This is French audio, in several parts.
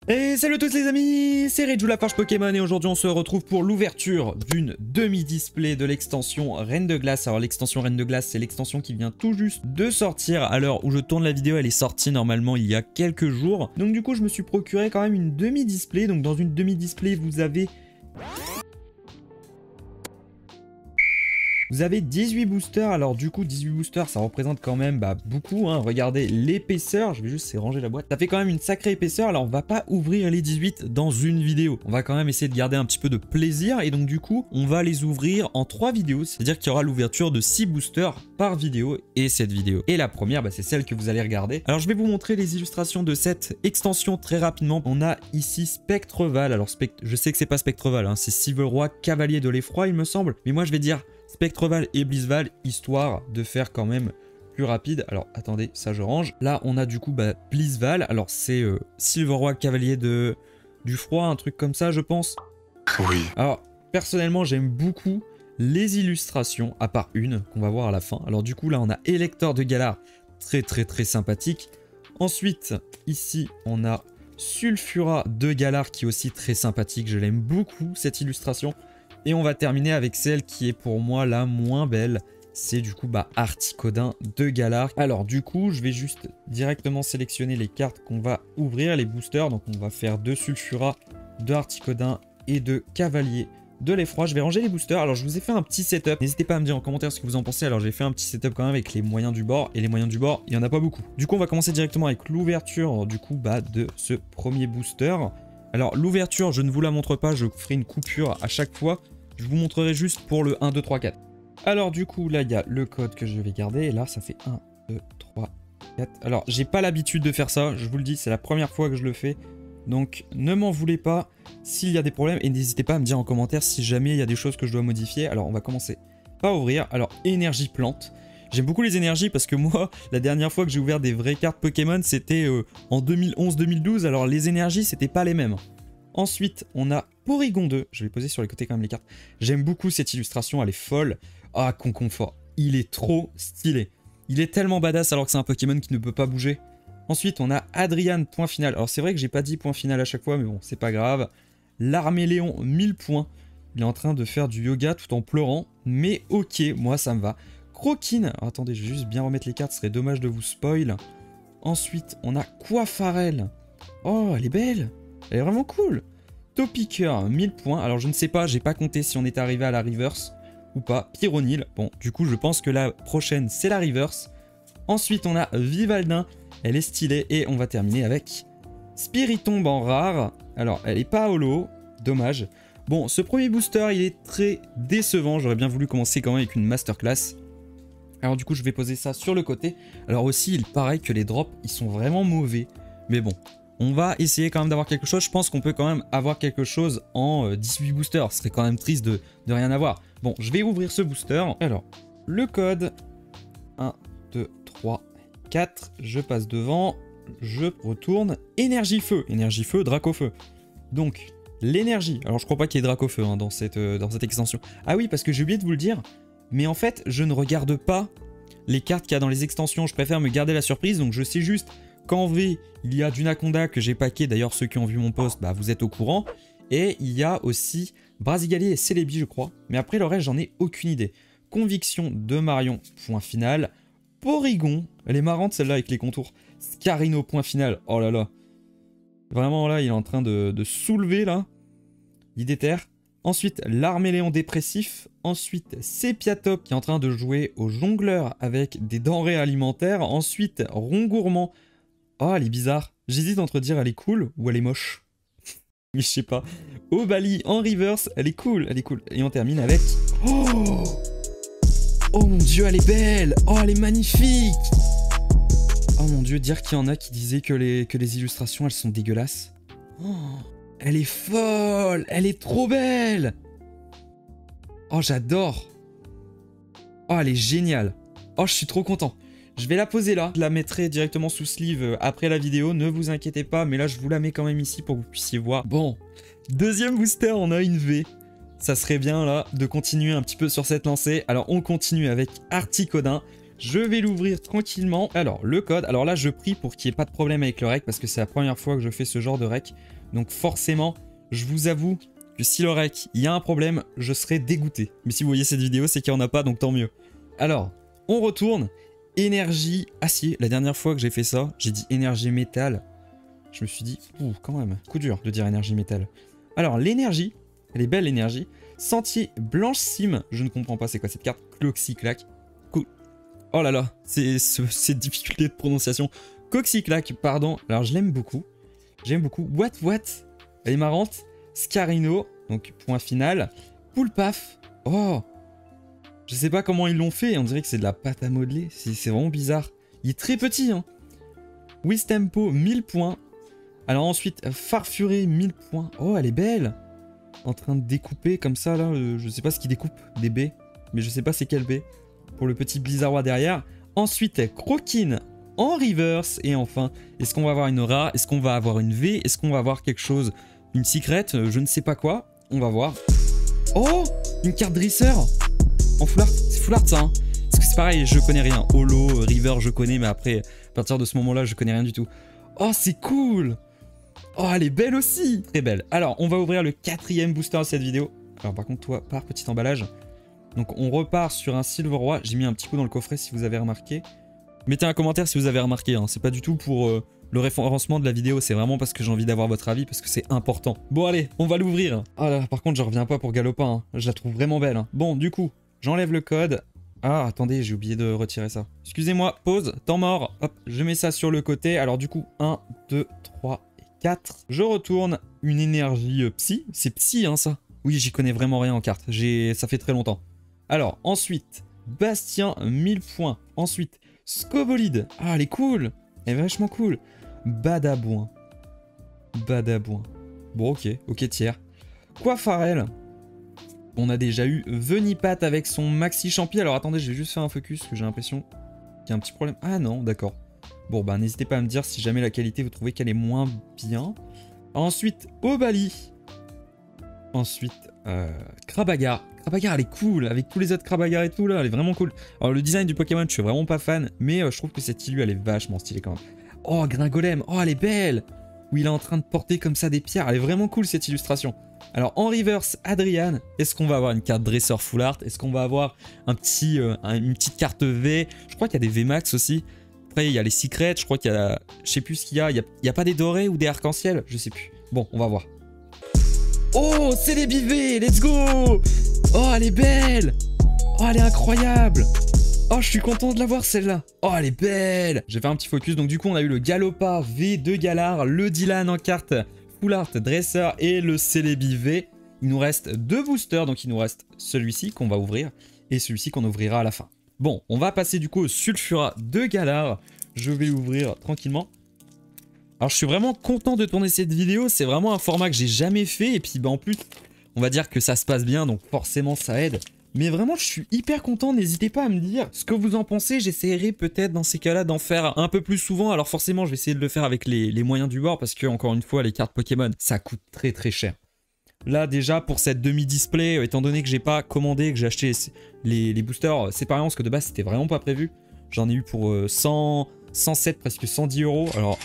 Et salut à tous les amis, c'est Rejou la Forge Pokémon et aujourd'hui on se retrouve pour l'ouverture d'une demi-display de l'extension Reine de Glace. Alors l'extension Reine de Glace, c'est l'extension qui vient tout juste de sortir. À l'heure où je tourne la vidéo, elle est sortie normalement il y a quelques jours. Donc du coup je me suis procuré quand même une demi-display. Donc dans une demi-display vous avez 18 boosters, alors du coup 18 boosters ça représente quand même beaucoup, hein. Regardez l'épaisseur, je vais juste ranger la boîte, ça fait quand même une sacrée épaisseur. Alors on va pas ouvrir les 18 dans une vidéo, on va quand même essayer de garder un petit peu de plaisir et donc du coup on va les ouvrir en 3 vidéos, c'est à dire qu'il y aura l'ouverture de 6 boosters par vidéo et cette vidéo. Et la première c'est celle que vous allez regarder. Alors je vais vous montrer les illustrations de cette extension très rapidement. On a ici Spectreval, alors je sais que c'est pas Spectreval, hein, c'est Civelroi Cavalier de l'Effroi il me semble, mais moi je vais dire Spectreval et Blizzval, histoire de faire quand même plus rapide. Alors attendez, ça je range. Là on a du coup Blizzval, alors c'est Civelroi Cavalier du Froid, un truc comme ça je pense. Oui. Alors personnellement j'aime beaucoup les illustrations, à part une qu'on va voir à la fin. Alors du coup là on a Elector de Galar, très sympathique. Ensuite ici on a Sulfura de Galar qui est aussi très sympathique, je l'aime beaucoup cette illustration. Et on va terminer avec celle qui est pour moi la moins belle. C'est du coup Articodin de Galar. Alors du coup, je vais juste directement sélectionner les cartes qu'on va ouvrir, les boosters. Donc on va faire 2 Sulfura, 2 Articodin et 2 Cavaliers de l'Effroi. Je vais ranger les boosters. Alors je vous ai fait un petit setup. N'hésitez pas à me dire en commentaire ce que vous en pensez. Alors j'ai fait un petit setup quand même avec les moyens du bord. Et les moyens du bord, il n'y en a pas beaucoup. Du coup, on va commencer directement avec l'ouverture du coup de ce premier booster. Alors l'ouverture, je ne vous la montre pas. Je ferai une coupure à chaque fois. Je vous montrerai juste pour le 1, 2, 3, 4. Alors du coup, là, il y a le code que je vais garder. Et là, ça fait 1, 2, 3, 4. Alors, j'ai pas l'habitude de faire ça. Je vous le dis, c'est la première fois que je le fais. Donc, ne m'en voulez pas s'il y a des problèmes. Et n'hésitez pas à me dire en commentaire si jamais il y a des choses que je dois modifier. Alors, on va commencer par ouvrir. Alors, énergie plante. J'aime beaucoup les énergies parce que moi, la dernière fois que j'ai ouvert des vraies cartes Pokémon, c'était en 2011-2012. Alors, les énergies, c'était pas les mêmes. Ensuite, on a Porygon 2. Je vais poser sur les côtés quand même les cartes. J'aime beaucoup cette illustration, elle est folle. Ah, Conconfort, il est trop stylé. Il est tellement badass alors que c'est un Pokémon qui ne peut pas bouger. Ensuite, on a Adrian, point final. Alors c'est vrai que j'ai pas dit point final à chaque fois, mais bon, c'est pas grave. L'Arméléon, 1000 points. Il est en train de faire du yoga tout en pleurant. Mais ok, moi ça me va. Croquine. Alors, attendez, je vais juste bien remettre les cartes, ce serait dommage de vous spoil. Ensuite, on a Coiffarel. Oh, elle est belle. Elle est vraiment cool. Topiqueur, 1000 points. Alors je ne sais pas, j'ai pas compté si on est arrivé à la reverse ou pas. Pyronil. Bon, du coup, je pense que la prochaine, c'est la reverse. Ensuite, on a Vivaldin. Elle est stylée. Et on va terminer avec Spiritomb en rare. Alors, elle est pas holo. Dommage. Bon, ce premier booster, il est très décevant. J'aurais bien voulu commencer quand même avec une masterclass. Alors du coup, je vais poser ça sur le côté. Alors aussi, il paraît que les drops, ils sont vraiment mauvais. Mais bon. On va essayer quand même d'avoir quelque chose. Je pense qu'on peut quand même avoir quelque chose en 18 boosters. Ce serait quand même triste de rien avoir. Bon, je vais ouvrir ce booster. Alors, le code 1, 2, 3, 4. Je passe devant. Je retourne. Énergie feu. Énergie feu, Dracofeu. Donc, l'énergie. Alors, je crois pas qu'il y ait Dracofeu hein, dans cette extension. Ah oui, parce que j'ai oublié de vous le dire. Mais en fait, je ne regarde pas les cartes qu'il y a dans les extensions. Je préfère me garder la surprise. Donc, je sais juste qu'en V, il y a du Naconda que j'ai packé. D'ailleurs, ceux qui ont vu mon post, vous êtes au courant. Et il y a aussi Brasigali et Celebi, je crois. Mais après, le reste, j'en ai aucune idée. Conviction de Marion, point final. Porygon, elle est marrante celle-là avec les contours. Scarino, point final. Oh là là. Vraiment, là, il est en train de soulever, là. Il déterre. Ensuite, l'Arméléon dépressif. Ensuite, Sepiatop qui est en train de jouer au jongleur avec des denrées alimentaires. Ensuite, Rongourmand. Oh, elle est bizarre. J'hésite entre dire elle est cool ou elle est moche. Mais je sais pas. Obali en reverse, elle est cool, elle est cool. Et on termine avec... Oh, oh mon dieu, elle est belle. Oh, elle est magnifique. Oh mon dieu, dire qu'il y en a qui disaient que les illustrations, elles sont dégueulasses. Oh, elle est folle. Elle est trop belle. Oh, j'adore. Oh, elle est géniale. Oh, je suis trop content. Je vais la poser là, je la mettrai directement sous sleeve après la vidéo, ne vous inquiétez pas, mais là je vous la mets quand même ici pour que vous puissiez voir. Bon, deuxième booster, on a une V. Ça serait bien là de continuer un petit peu sur cette lancée. Alors on continue avec Articodin. Je vais l'ouvrir tranquillement. Alors, le code. Alors là, je prie pour qu'il n'y ait pas de problème avec le rec parce que c'est la première fois que je fais ce genre de rec. Donc forcément, je vous avoue que si le rec, il y a un problème, je serai dégoûté. Mais si vous voyez cette vidéo, c'est qu'il n'y en a pas, donc tant mieux. Alors, on retourne. Énergie acier. La dernière fois que j'ai fait ça, j'ai dit énergie métal. Je me suis dit, ouh, quand même, coup dur de dire énergie métal. Alors, l'énergie, elle est belle l'énergie. Sentier blanche cime, je ne comprends pas c'est quoi cette carte. Cloxyclac. Oh là là, c'est cette difficulté de prononciation. Coxyclac, pardon. Alors, je l'aime beaucoup. J'aime beaucoup. What. Elle est marrante. Scarino, donc point final. Poulpaf. Oh, je sais pas comment ils l'ont fait, on dirait que c'est de la pâte à modeler, c'est vraiment bizarre. Il est très petit, hein. Wistempo, 1000 points. Alors ensuite, Farfuré, 1000 points. Oh, elle est belle. En train de découper comme ça, là, je sais pas ce qu'il découpe, des baies. Mais je sais pas c'est quelle baie. Pour le petit Blizzardois derrière. Ensuite, Croquine en reverse. Et enfin, est-ce qu'on va avoir une rare? Est-ce qu'on va avoir une V? Est-ce qu'on va avoir quelque chose? Une secret? Je ne sais pas quoi. On va voir. Oh, une carte dresseur en full art. C'est full art ça, hein. Parce que c'est pareil, je connais rien. Holo, River, je connais, mais après, à partir de ce moment-là, je connais rien du tout. Oh, c'est cool. Oh, elle est belle aussi. Très belle. Alors, on va ouvrir le 4e booster de cette vidéo. Alors, par contre, toi, par petit emballage. Donc, on repart sur un Silver Roi. J'ai mis un petit coup dans le coffret si vous avez remarqué. Mettez un commentaire si vous avez remarqué, hein. C'est pas du tout pour le référencement de la vidéo, c'est vraiment parce que j'ai envie d'avoir votre avis, parce que c'est important. Bon, allez, on va l'ouvrir. Ah là, par contre, je reviens pas pour Galopin, hein. Je la trouve vraiment belle, hein. Bon, du coup, j'enlève le code. Ah, attendez, j'ai oublié de retirer ça. Excusez-moi, pause, temps mort. Hop, je mets ça sur le côté. Alors du coup, 1, 2, 3 et 4. Je retourne une énergie psy. C'est psy, hein, ça. Oui, j'y connais vraiment rien en carte. Ça fait très longtemps. Alors, ensuite, Bastien, 1000 points. Ensuite, Scobolide. Ah, elle est cool. Elle est vachement cool. Badabouin. Bon, ok, tiers. Coiffarel. On a déjà eu Venipat avec son Maxi Champi. Alors attendez, je vais juste faire un focus parce que j'ai l'impression qu'il y a un petit problème. Ah non, d'accord. Bon, bah n'hésitez pas à me dire si jamais la qualité vous trouvez qu'elle est moins bien. Ensuite, Obali. Ensuite, Krabagar. Krabagar, elle est cool. Avec tous les autres Krabagar et tout, là, elle est vraiment cool. Alors le design du Pokémon, je suis vraiment pas fan. Mais je trouve que cette illu, elle est vachement stylée quand même. Oh, Gringolem. Oh, elle est belle. Où il est en train de porter comme ça des pierres. Elle est vraiment cool cette illustration. Alors en reverse, Adrian, est-ce qu'on va avoir une carte dresseur full art? Est-ce qu'on va avoir une petite carte V? Je crois qu'il y a des VMAX aussi. Après il y a les secrets, je crois qu'il y a... Je sais plus ce qu'il y a. Il y a pas des dorés ou des arc-en-ciel? Je sais plus. Bon, on va voir. Oh, c'est les bivets, let's go! Oh, elle est belle! Oh, elle est incroyable! Oh, je suis content de la voir celle-là. Oh, elle est belle! J'ai fait un petit focus. Donc du coup, on a eu le Galopa V de Galar, le Dylan en carte full art dresseur et le Celebi V. Il nous reste 2 boosters, donc il nous reste celui-ci qu'on va ouvrir et celui-ci qu'on ouvrira à la fin. Bon, on va passer du coup au Sulfura de Galar. Je vais l'ouvrir tranquillement. Alors je suis vraiment content de tourner cette vidéo, c'est vraiment un format que j'ai jamais fait et puis bah, en plus on va dire que ça se passe bien donc forcément ça aide. Mais vraiment je suis hyper content, n'hésitez pas à me dire ce que vous en pensez, j'essaierai peut-être dans ces cas-là d'en faire un peu plus souvent. Alors forcément je vais essayer de le faire avec les moyens du bord parce que encore une fois les cartes Pokémon ça coûte très très cher. Là déjà pour cette demi-display, étant donné que j'ai pas commandé, que j'ai acheté les boosters séparément parce que de base c'était vraiment pas prévu. J'en ai eu pour 107 presque 110 €. Alors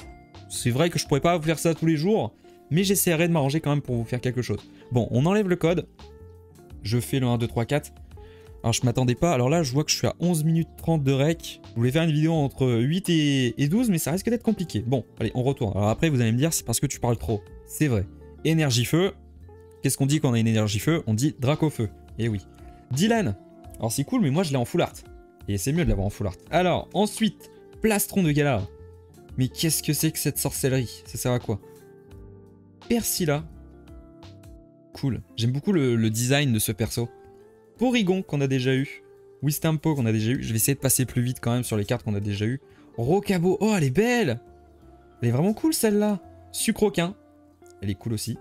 c'est vrai que je pourrais pas vous faire ça tous les jours, mais j'essaierai de m'arranger quand même pour vous faire quelque chose. Bon, on enlève le code. Je fais le 1, 2, 3, 4. Alors je m'attendais pas, alors là je vois que je suis à 11 minutes 30 de rec. Je voulais faire une vidéo entre 8 et 12, mais ça risque d'être compliqué. Bon, allez, on retourne. Alors après vous allez me dire, c'est parce que tu parles trop. C'est vrai. Énergie feu. Qu'est-ce qu'on dit quand on a une énergie feu? On dit Dracofeu. Eh oui. Dylan. Alors c'est cool, mais moi je l'ai en full art. Et c'est mieux de l'avoir en full art. Alors, ensuite, Plastron de Galar. Mais qu'est-ce que c'est que cette sorcellerie? Ça sert à quoi? Persilla. Cool. J'aime beaucoup le design de ce perso. Porygon qu'on a déjà eu. Wistempo qu'on a déjà eu. Je vais essayer de passer plus vite quand même sur les cartes qu'on a déjà eu. Rocabo. Oh, elle est belle! Elle est vraiment cool celle-là. Sucroquin. Elle est cool aussi.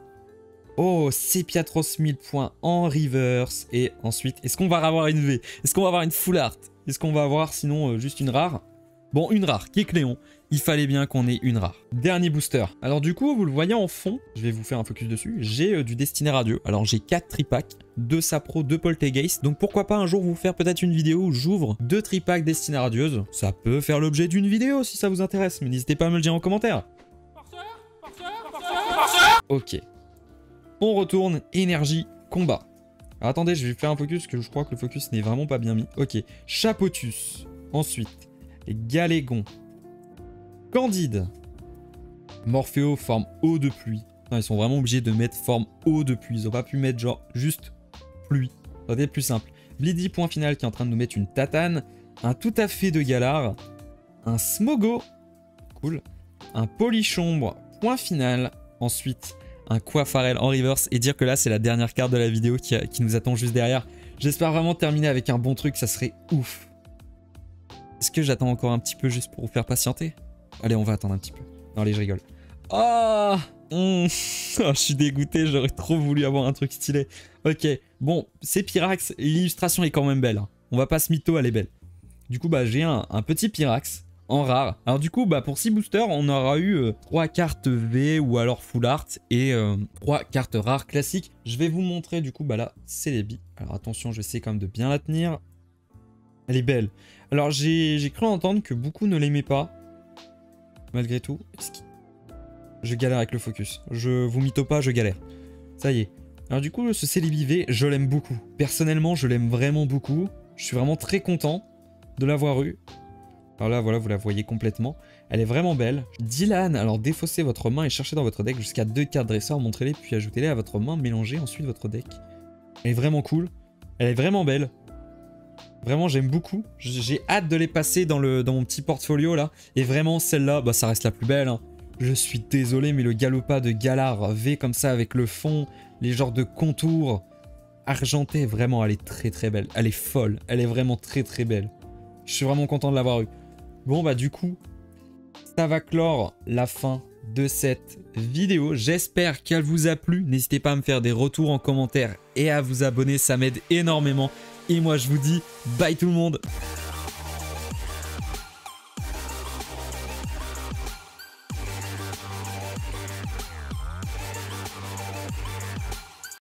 Oh, Sepiatros 1000 points en reverse. Et ensuite, est-ce qu'on va avoir une V? Est-ce qu'on va avoir une full art? Est-ce qu'on va avoir sinon juste une rare? Bon, une rare, Kecléon. Il fallait bien qu'on ait une rare. Dernier booster. Alors du coup, vous le voyez en fond, je vais vous faire un focus dessus, j'ai du Destiné Radieux. Alors j'ai 4 tripacks, 2 Sapro, 2 Poltergeist. Donc pourquoi pas un jour vous faire peut-être une vidéo où j'ouvre 2 tripacks Destiné Radieuse. Ça peut faire l'objet d'une vidéo si ça vous intéresse, mais n'hésitez pas à me le dire en commentaire. Ok. On retourne, énergie, combat. Alors, attendez, je vais faire un focus, parce que je crois que le focus n'est vraiment pas bien mis. Ok, Chapotus. Ensuite, Galégon. Candide. Morphéo, forme eau de pluie. Non, ils sont vraiment obligés de mettre forme eau de pluie. Ils n'ont pas pu mettre genre juste pluie. Ça va être plus simple. Bleedy, point final, qui est en train de nous mettre une tatane. Un tout à fait de Galar. Un Smogo. Cool. Un Polichombre, point final. Ensuite, un Coiffarel en reverse. Et dire que là, c'est la dernière carte de la vidéo qui nous attend juste derrière. J'espère vraiment terminer avec un bon truc, ça serait ouf. Est-ce que j'attends encore un petit peu juste pour vous faire patienter? Allez, on va attendre un petit peu. Non, allez, je rigole. Oh, oh, je suis dégoûté, j'aurais trop voulu avoir un truc stylé. Ok, bon, c'est Pyrax, l'illustration est quand même belle. Hein. On va pas se mytho, elle est belle. Du coup, bah, j'ai un petit Pyrax en rare. Alors du coup, bah, pour 6 boosters, on aura eu 3 cartes V ou alors Full Art et 3 cartes rares classiques. Je vais vous montrer, du coup, bah là, c'est les billes. Alors attention, je vais essayer quand même de bien la tenir. Elle est belle. Alors j'ai cru entendre que beaucoup ne l'aimaient pas. Malgré tout. Je galère avec le focus. Je vous mytho pas, je galère. Ça y est. Alors du coup, ce Celebi V, je l'aime beaucoup. Personnellement, je l'aime vraiment beaucoup. Je suis vraiment très content de l'avoir eu. Alors là, voilà, vous la voyez complètement. Elle est vraiment belle. Dylan, alors défaussez votre main et cherchez dans votre deck jusqu'à 2 cartes dresseurs, montrez-les, puis ajoutez-les à votre main, mélangez ensuite votre deck. Elle est vraiment cool. Elle est vraiment belle. Vraiment, j'aime beaucoup. J'ai hâte de les passer dans mon petit portfolio là. Et vraiment, celle-là, bah, ça reste la plus belle. Hein. Je suis désolé, mais le Galopa de Galar V comme ça avec le fond, les genres de contours argentés, vraiment, elle est très très belle. Elle est folle. Elle est vraiment très très belle. Je suis vraiment content de l'avoir eu. Bon, bah, du coup, ça va clore la fin de cette vidéo. J'espère qu'elle vous a plu. N'hésitez pas à me faire des retours en commentaire et à vous abonner. Ça m'aide énormément. Et moi, je vous dis bye tout le monde.